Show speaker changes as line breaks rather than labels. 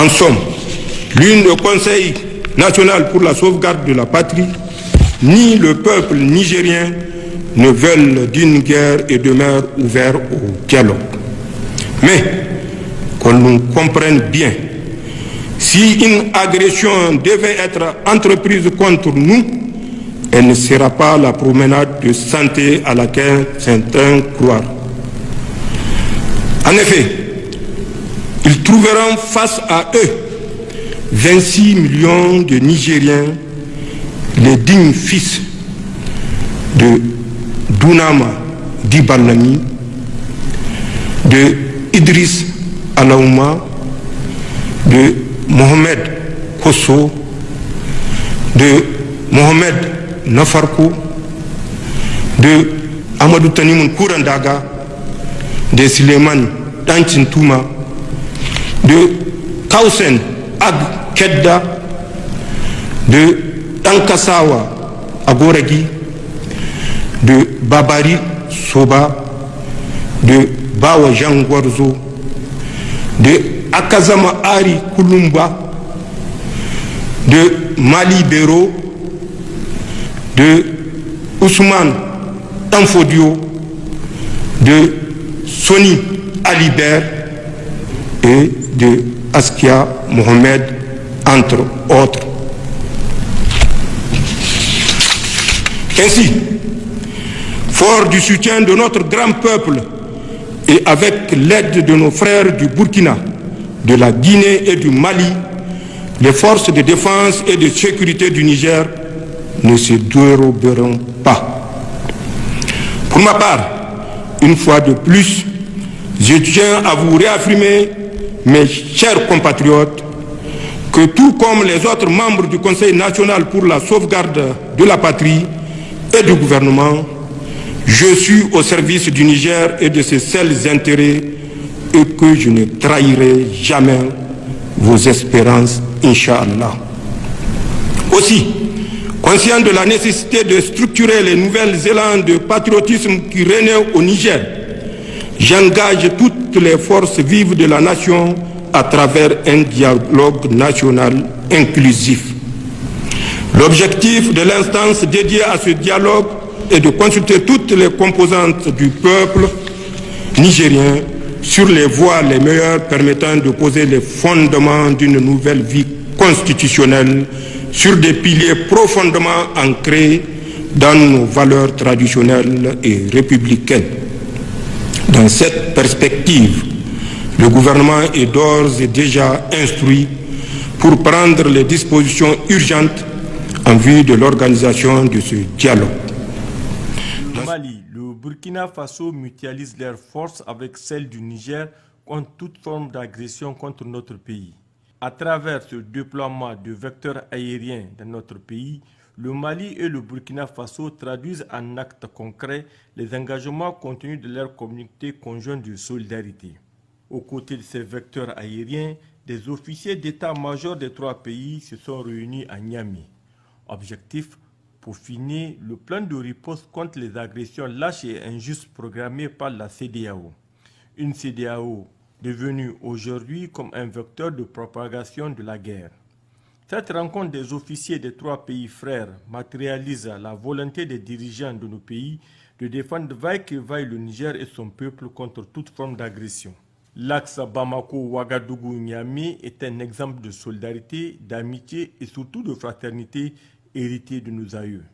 En somme, ni le Conseil national pour la sauvegarde de la patrie, ni le peuple nigérien ne veulent d'une guerre et demeurent ouverts au dialogue. Mais qu'on nous comprenne bien, si une agression devait être entreprise contre nous, elle ne sera pas la promenade de santé à laquelle certains croient. En effet, ils trouveront face à eux 26 millions de Nigériens, les dignes fils de Dunama Dibalami, de Idriss Alaouma, de Mohamed Kosso, de Mohamed Nafarko, de Amadou Tanimoun Kourandaga, de Suleiman Tantintouma, de Kausen Ag Kedda, de Tankasawa Agoragi, de Babari Soba, de Bawa Jangwarzo, de Akazama Ari Kulumba, de Mali Bero, de Ousmane Tanfodio, de Soni Alibert et de Askia Mohamed, entre autres. Ainsi, fort du soutien de notre grand peuple et avec l'aide de nos frères du Burkina, de la Guinée et du Mali, les forces de défense et de sécurité du Niger ne se déroberont pas. Pour ma part, une fois de plus, je tiens à vous réaffirmer, mes chers compatriotes, que tout comme les autres membres du Conseil national pour la sauvegarde de la patrie et du gouvernement, je suis au service du Niger et de ses seuls intérêts et que je ne trahirai jamais vos espérances, Inch'Allah. Aussi, conscient de la nécessité de structurer les nouvelles élans de patriotisme qui règnent au Niger, j'engage toutes les forces vives de la nation à travers un dialogue national inclusif. L'objectif de l'instance dédiée à ce dialogue est de consulter toutes les composantes du peuple nigérien sur les voies les meilleures permettant de poser les fondements d'une nouvelle vie constitutionnelle sur des piliers profondément ancrés dans nos valeurs traditionnelles et républicaines. Dans cette perspective, le gouvernement est d'ores et déjà instruit pour prendre les dispositions urgentes en vue de l'organisation de ce dialogue.
Au Mali, le Burkina Faso mutualise leurs forces avec celles du Niger contre toute forme d'agression contre notre pays. À travers ce déploiement de vecteurs aériens dans notre pays, le Mali et le Burkina Faso traduisent en actes concrets les engagements contenus de leur communauté conjointe de solidarité. Aux côtés de ces vecteurs aériens, des officiers d'état-major des trois pays se sont réunis à Niamey. Objectif: peaufiner le plan de riposte contre les agressions lâches et injustes programmées par la CEDEAO. Une CEDEAO devenue aujourd'hui comme un vecteur de propagation de la guerre. Cette rencontre des officiers des trois pays frères matérialise la volonté des dirigeants de nos pays de défendre vaille que vaille le Niger et son peuple contre toute forme d'agression. L'axe Bamako-Ouagadougou-Niamey est un exemple de solidarité, d'amitié et surtout de fraternité hérité de nos aïeux.